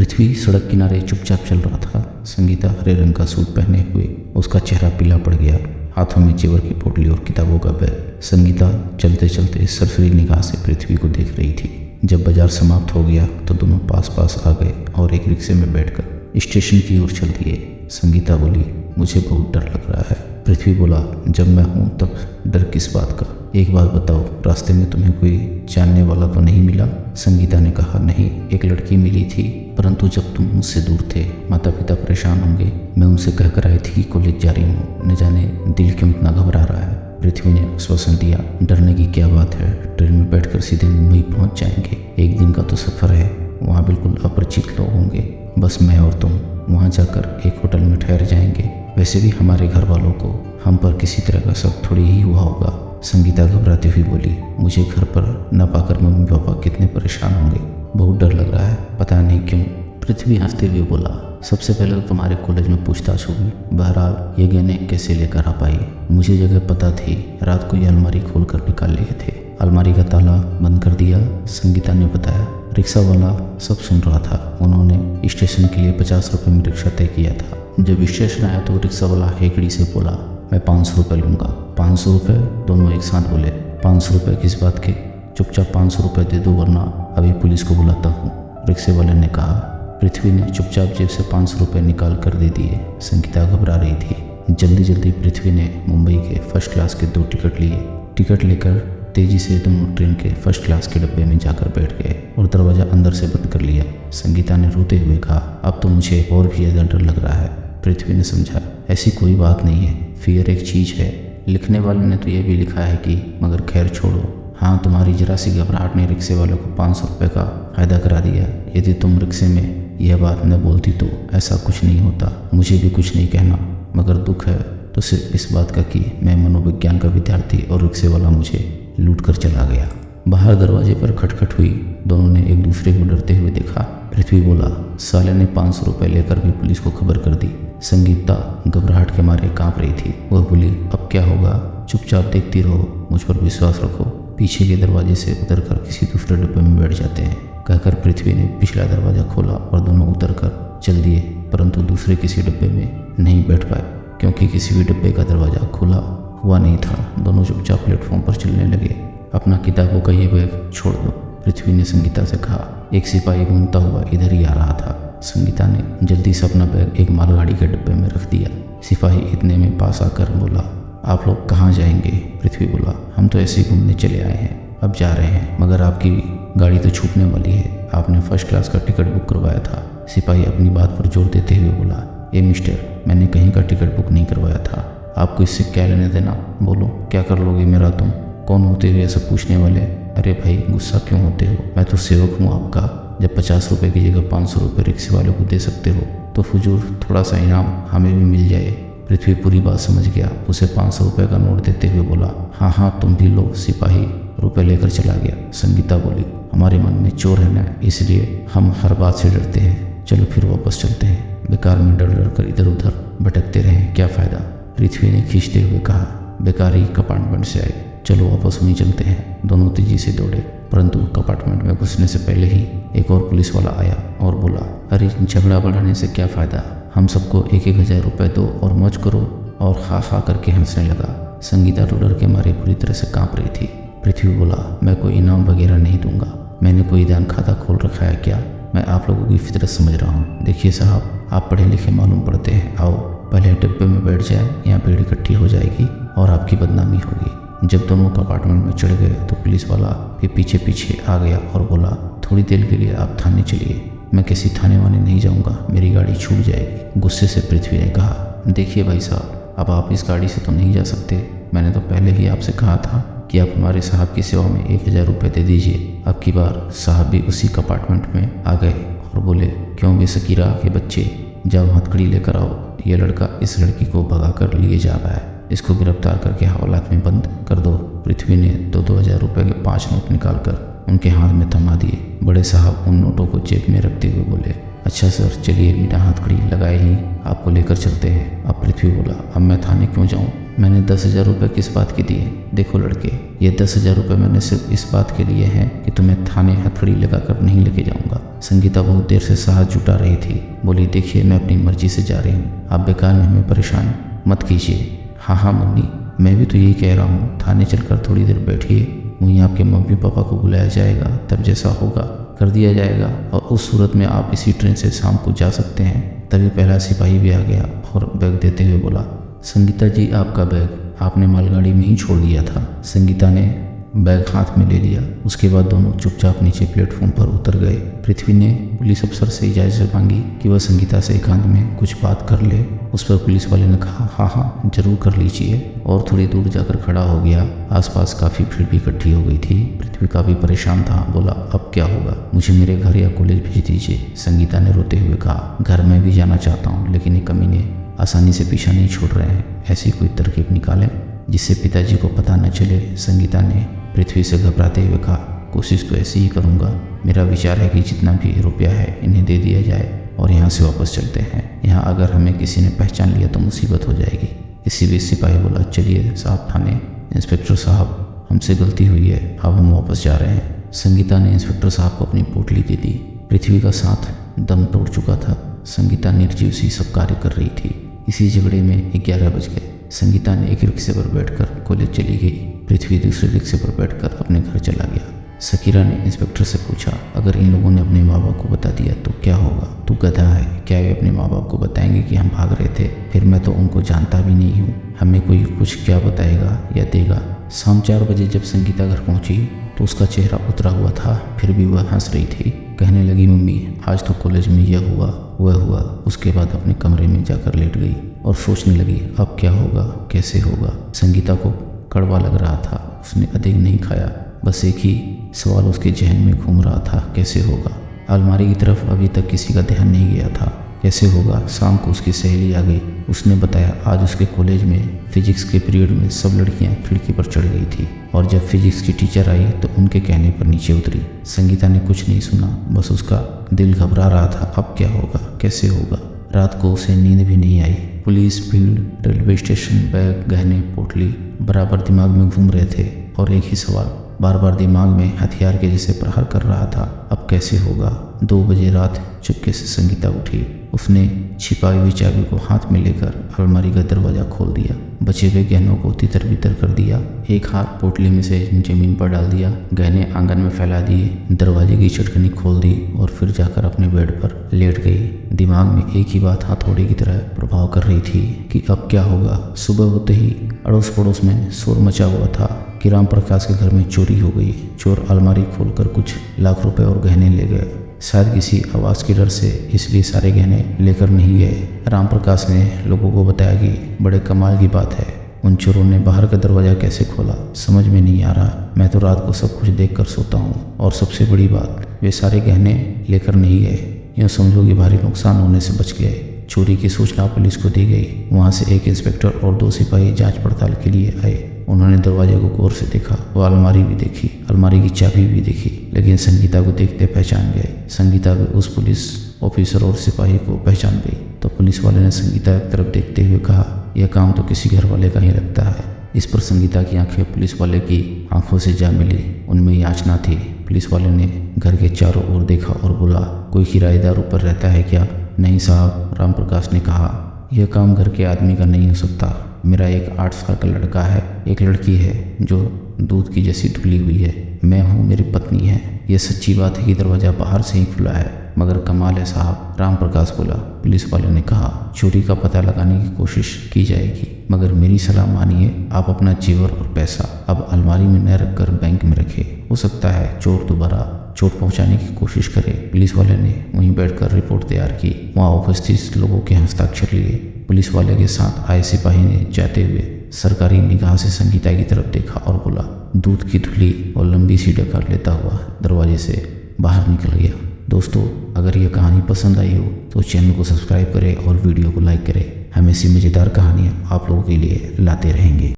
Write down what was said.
पृथ्वी सड़क किनारे चुपचाप चल रहा था। संगीता हरे रंग का सूट पहने हुए, उसका चेहरा पीला पड़ गया, हाथों में जेवर की पोटली और किताबों का बैग। संगीता चलते चलते सरसरी निगाह से पृथ्वी को देख रही थी। जब बाजार समाप्त हो गया तो दोनों पास पास आ गए और एक रिक्शे में बैठकर स्टेशन की ओर चल दिए। संगीता बोली, मुझे बहुत डर लग रहा है। पृथ्वी बोला, जब मैं हूँ तब डर किस बात का? एक बात बताओ, रास्ते में तुम्हें कोई जानने वाला तो नहीं मिला? संगीता ने कहा, नहीं, एक लड़की मिली थी, परंतु जब तुम मुझसे दूर थे, माता पिता परेशान होंगे, मैं उनसे कहकर आई थी कि कॉलेज जा रही हूँ, न जाने दिल क्यों इतना घबरा रहा है। पृथ्वी ने आश्वासन दिया, डरने की क्या बात है, ट्रेन में बैठकर सीधे मुंबई पहुँच जाएंगे। एक दिन का तो सफ़र है, वहाँ बिल्कुल अपरिचित लोग होंगे, बस मैं और तुम। वहाँ जाकर एक होटल में ठहर जाएंगे। वैसे भी हमारे घर वालों को हम पर किसी तरह का शक थोड़ी ही हुआ होगा। संगीता घबराती हुई बोली, मुझे घर पर न पाकर मम्मी पापा कितने परेशान होंगे, बहुत डर लग रहा है, पता नहीं क्यों। पृथ्वी हंसते हुए बोला, सबसे पहले तो तुम्हारे कॉलेज में पूछताछ होगी, बहरहाल ये गहने कैसे लेकर आ पाई? मुझे जगह पता थी, रात को ये अलमारी खोल कर निकाल लिए थे, अलमारी का ताला बंद कर दिया, संगीता ने बताया। रिक्शा वाला सब सुन रहा था। उन्होंने स्टेशन के लिए 50 रुपये में रिक्शा तय किया था। जब स्टेशन आया तो रिक्शा वाला हेकड़ी से बोला, मैं 500 रुपये लूँगा। 500 रुपये? दोनों एक साथ बोले। 500 रुपये किस बात के? चुपचाप 500 रुपये दे दो, वरना अभी पुलिस को बुलाता हूँ, रिक्शे वाले ने कहा। पृथ्वी ने चुपचाप जेब से 500 रुपये निकाल कर दे दिए। संगीता घबरा रही थी। जल्दी जल्दी पृथ्वी ने मुंबई के फर्स्ट क्लास के 2 टिकट लिए। टिकट लेकर तेजी से दोनों ट्रेन के फर्स्ट क्लास के डब्बे में जाकर बैठ गए और दरवाज़ा अंदर से बंद कर लिया। संगीता ने रोते हुए कहा, अब तो मुझे और भी ज़्यादा डर लग रहा है। पृथ्वी ने समझा, ऐसी कोई बात नहीं है, फियर एक चीज़ है। लिखने वाले ने तो ये भी लिखा है कि मगर खैर छोड़ो। हाँ, तुम्हारी जरा सी घबराहट ने रिक्शे वालों को 500 रुपये का फ़ायदा करा दिया। यदि तुम रिक्शे में यह बात न बोलती तो ऐसा कुछ नहीं होता। मुझे भी कुछ नहीं कहना, मगर दुख है तो सिर्फ इस बात का कि मैं मनोविज्ञान का विद्यार्थी और रिक्शे वाला मुझे लूट कर चला गया। बाहर दरवाजे पर खटखट हुई। दोनों ने एक दूसरे को डरते हुए देखा। पृथ्वी बोला, साले ने 500 रुपये लेकर भी पुलिस को खबर कर दी। संगीता घबराहट के मारे कांप रही थी। वह बोली, अब क्या होगा? चुपचाप देखती रहो, मुझ पर विश्वास रखो। पीछे के दरवाजे से उतरकर किसी दूसरे डब्बे में बैठ जाते हैं, कहकर पृथ्वी ने पिछला दरवाजा खोला और दोनों उतरकर चल दिए, परंतु दूसरे किसी डब्बे में नहीं बैठ पाए क्योंकि किसी भी डब्बे का दरवाजा खुला हुआ नहीं था। दोनों चुपचाप प्लेटफॉर्म पर चलने लगे। अपना किताबों का ये बैग छोड़ दो, पृथ्वी ने संगीता से कहा। एक सिपाही घूमता हुआ इधर ही आ रहा था। संगीता ने जल्दी से अपना बैग एक मालगाड़ी के डब्बे में रख दिया। सिपाही इतने में पास आकर बोला, आप लोग कहाँ जाएंगे? पृथ्वी बोला, हम तो ऐसे ही घूमने चले आए हैं, अब जा रहे हैं, मगर आपकी गाड़ी तो छूटने वाली है, आपने फर्स्ट क्लास का टिकट बुक करवाया था। सिपाही अपनी बात पर जोर देते हुए बोला, ए मिस्टर, मैंने कहीं का टिकट बुक नहीं करवाया था, आपको इससे क्या लेने देना? बोलो, क्या कर लोगे मेरा? तुम कौन होते हुए ऐसा पूछने वाले? अरे भाई, गुस्सा क्यों होते हो? मैं तो सेवक हूँ आपका। जब 50 रुपये की जगह 500 रुपये रिक्शे वालों को दे सकते हो तो फजूल थोड़ा सा इनाम हमें भी मिल जाए। पृथ्वी पूरी बात समझ गया। उसे 500 रुपये का नोट देते हुए बोला, हाँ हाँ तुम भी लो। सिपाही रुपये लेकर चला गया। संगीता बोली, हमारे मन में चोर है ना, इसलिए हम हर बात से डरते हैं। चलो फिर वापस चलते हैं, बेकार में डर डर कर इधर उधर भटकते रहें, क्या फ़ायदा? पृथ्वी ने खींचते हुए कहा। बेकार ही कंपार्टमेंट से आए, चलो वापस वहीं चलते हैं। दोनों तेजी से दौड़े, परंतु कंपार्टमेंट में घुसने से पहले ही एक और पुलिस वाला आया और बोला, अरे झगड़ा बढ़ाने से क्या फ़ायदा, हम सबको 1,000 रुपये दो और मौज करो। और खा खा करके हंसने लगा। संगीता तो डर के मारे पूरी तरह से कांप रही थी। पृथ्वी बोला, मैं कोई इनाम वगैरह नहीं दूंगा, मैंने कोई दान खाता खोल रखा है क्या? मैं आप लोगों की फितरत समझ रहा हूँ। देखिए साहब, आप पढ़े लिखे मालूम पड़ते हैं, आओ पहले डिब्बे में बैठ जाए, यहाँ भीड़ इकट्ठी हो जाएगी और आपकी बदनामी होगी। जब दोनों कंपार्टमेंट में चढ़ गए तो पुलिस वाला भी पीछे पीछे आ गया और बोला, थोड़ी देर के लिए आप थाने चलिए। मैं किसी थाने वाने नहीं जाऊंगा, मेरी गाड़ी छूट जाएगी। गुस्से से पृथ्वी ने कहा, देखिए भाई साहब, अब आप इस गाड़ी से तो नहीं जा सकते। मैंने तो पहले ही आपसे कहा था कि आप हमारे साहब की सेवा में 1,000 रुपये दे दीजिए। अब की बार साहब भी उसी कंपार्टमेंट में आ गए और बोले, क्यों बेसकीरा के बच्चे, जाओ हथकड़ी लेकर आओ, ये लड़का इस लड़की को भगा कर लिए जा रहा है, इसको गिरफ्तार करके हवालात में बंद कर दो। पृथ्वी ने 2,000 रुपये के 5 नोट निकाल कर उनके हाथ में थमा दिए। बड़े साहब उन नोटों को जेब में रखते हुए बोले, अच्छा सर, चलिए बिना हथकड़ी लगाए ही आपको लेकर चलते हैं। अब पृथ्वी बोला, अब मैं थाने क्यों जाऊँ? मैंने 10,000 रुपये किस बात के दिए? देखो लड़के, ये 10,000 रुपये मैंने सिर्फ इस बात के लिए हैं कि तुम्हें थाने हथकड़ी लगाकर नहीं लेके जाऊंगा, संगीता बहुत देर से साहस जुटा रही थी। बोली, देखिए मैं अपनी मर्जी से जा रही हूँ, आप बेकार में हमें परेशान मत कीजिए। हाँ मम्मी, मैं भी तो यही कह रहा हूँ, थाने चलकर थोड़ी देर बैठिए, वहीं आपके मम्मी पापा को बुलाया जाएगा, तब जैसा होगा कर दिया जाएगा, और उस सूरत में आप इसी ट्रेन से शाम को जा सकते हैं। तभी पहला सिपाही भी आ गया और बैग देते हुए बोला, संगीता जी आपका बैग आपने मालगाड़ी में ही छोड़ दिया था। संगीता ने बैग हाथ में ले लिया। उसके बाद दोनों चुपचाप नीचे प्लेटफॉर्म पर उतर गए। पृथ्वी ने पुलिस अफसर से इजाज़त मांगी कि वह संगीता से एकांत में कुछ बात कर ले। उस पर पुलिस वाले ने कहा, हाँ जरूर कर लीजिए, और थोड़ी दूर जाकर खड़ा हो गया। आसपास काफ़ी भीड़ भी इकट्ठी हो गई थी। पृथ्वी काफ़ी परेशान था। बोला, अब क्या होगा, मुझे मेरे घर या कॉलेज भेज दीजिए। संगीता ने रोते हुए कहा, घर में भी जाना चाहता हूँ, लेकिन ये कमीने आसानी से पीछा नहीं छोड़ रहे हैं। ऐसी कोई तरकीब निकालें जिससे पिताजी को पता न चले। संगीता ने पृथ्वी से घबराते हुए कहा, कोशिश तो ऐसी ही करूँगा। मेरा विचार है कि जितना भी रुपया है इन्हें दे दिया जाए और यहाँ से वापस चलते हैं। यहाँ अगर हमें किसी ने पहचान लिया तो मुसीबत हो जाएगी। इसी बीच सिपाही बोला, चलिए साहब थाने। इंस्पेक्टर साहब, हमसे गलती हुई है, अब हम वापस जा रहे हैं। संगीता ने इंस्पेक्टर साहब को अपनी पोटली दे दी। पृथ्वी का साथ दम तोड़ चुका था। संगीता निर्जीव सी सब कार्य कर रही थी। इसी झगड़े में 11 बज गए। संगीता ने एक रिक्शे पर बैठकर कॉलेज चली गई। पृथ्वी दूसरे रिक्शे पर बैठकर अपने घर चला गया। सकीरा ने इंस्पेक्टर से पूछा, अगर इन लोगों ने अपने माँ बाप को बता दिया तो क्या होगा? तू गधा है, क्या वे अपने माँ बाप को बताएंगे कि हम भाग रहे थे? फिर मैं तो उनको जानता भी नहीं हूँ, हमें कोई कुछ क्या बताएगा या देगा? शाम 4 बजे जब संगीता घर पहुँची तो उसका चेहरा उतरा हुआ था, फिर भी वह हंस रही थी। कहने लगी, मम्मी आज तो कॉलेज में यह हुआ वह हुआ। उसके बाद अपने कमरे में जाकर लेट गई और सोचने लगी, अब क्या होगा, कैसे होगा। संगीता को कड़वा लग रहा था। उसने अधिक नहीं खाया, बस एक ही सवाल उसके जहन में घूम रहा था, कैसे होगा। अलमारी की तरफ अभी तक किसी का ध्यान नहीं गया था। कैसे होगा? शाम को उसकी सहेली आ गई। उसने बताया आज उसके कॉलेज में फिजिक्स के पीरियड में सब लड़कियां खिड़की पर चढ़ गई थी, और जब फिजिक्स की टीचर आई तो उनके कहने पर नीचे उतरी। संगीता ने कुछ नहीं सुना, बस उसका दिल घबरा रहा था, अब क्या होगा, कैसे होगा। रात को उसे नींद भी नहीं आई। पुलिस, भीड़, रेलवे स्टेशन, बैग, गहने, पोटली बराबर दिमाग में घूम रहे थे, और एक ही सवाल बार बार दिमाग में हथियार के जैसे प्रहार कर रहा था, अब कैसे होगा। 2 बजे रात चुपके से संगीता उठी। उसने छिपाई हुई चाबी को हाथ में लेकर अलमारी का दरवाज़ा खोल दिया। बचे हुए गहनों को तितर बितर कर दिया। एक हाथ पोटली में से जमीन पर डाल दिया, गहने आंगन में फैला दिए, दरवाजे की चटकनी खोल दी और फिर जाकर अपने बेड पर लेट गई। दिमाग में एक ही बात हथौड़े की तरह प्रभाव कर रही थी कि अब क्या होगा। सुबह होते ही अड़ोस पड़ोस में शोर मचा हुआ था कि राम प्रकाश के घर में चोरी हो गई। चोर अलमारी खोलकर कुछ लाख रुपए और गहने ले गए। शायद किसी आवाज़ के डर से इसलिए सारे गहने लेकर नहीं गए। राम प्रकाश ने लोगों को बताया कि बड़े कमाल की बात है, उन चोरों ने बाहर का दरवाज़ा कैसे खोला, समझ में नहीं आ रहा। मैं तो रात को सब कुछ देखकर सोता हूँ, और सबसे बड़ी बात, वे सारे गहने लेकर नहीं गए। यूँ समझो कि भारी नुकसान होने से बच गए। चोरी की सूचना पुलिस को दी गई। वहाँ से एक इंस्पेक्टर और 2 सिपाही जांच पड़ताल के लिए आए। उन्होंने दरवाजे को गौर से देखा, वो अलमारी भी देखी, अलमारी की चाबी भी देखी, लेकिन संगीता को देखते पहचान गए। संगीता भी उस पुलिस ऑफिसर और सिपाही को पहचान गई। तो पुलिस वाले ने संगीता की तरफ देखते हुए कहा, यह काम तो किसी घर वाले का ही लगता है। इस पर संगीता की आंखें पुलिस वाले की आंखों से जा मिली। उनमें याचना थी। पुलिस वाले ने घर के चारों ओर देखा और बोला, कोई किराएदार ऊपर रहता है क्या? नहीं साहब, राम प्रकाश ने कहा, यह काम घर के आदमी का नहीं हो सकता। मेरा एक 8 साल का लड़का है, एक लड़की है जो दूध की जैसी धुली हुई है, मैं हूँ, मेरी पत्नी है। यह सच्ची बात है कि दरवाज़ा बाहर से ही खुला है, मगर कमाल है साहब, राम प्रकाश बोला। पुलिस वाले ने कहा, चोरी का पता लगाने की कोशिश की जाएगी, मगर मेरी सलाह मानिए, आप अपना जेवर और पैसा अब अलमारी में न रखकर बैंक में रखें। हो सकता है चोर दोबारा चोट पहुंचाने की कोशिश करे। पुलिस वाले ने वहीं बैठकर रिपोर्ट तैयार की। वहाँ उपस्थित लोगों के हस्ताक्षर लिए। पुलिस वाले के साथ आए सिपाही ने जाते हुए सरकारी निगाह से संगीता की तरफ देखा और बोला, दूध की धुली, और लंबी सी डकार लेता हुआ दरवाजे से बाहर निकल गया। दोस्तों, अगर यह कहानी पसंद आई हो तो चैनल को सब्सक्राइब करें और वीडियो को लाइक करें। हम ऐसी मज़ेदार कहानियाँ आप लोगों के लिए लाते रहेंगे।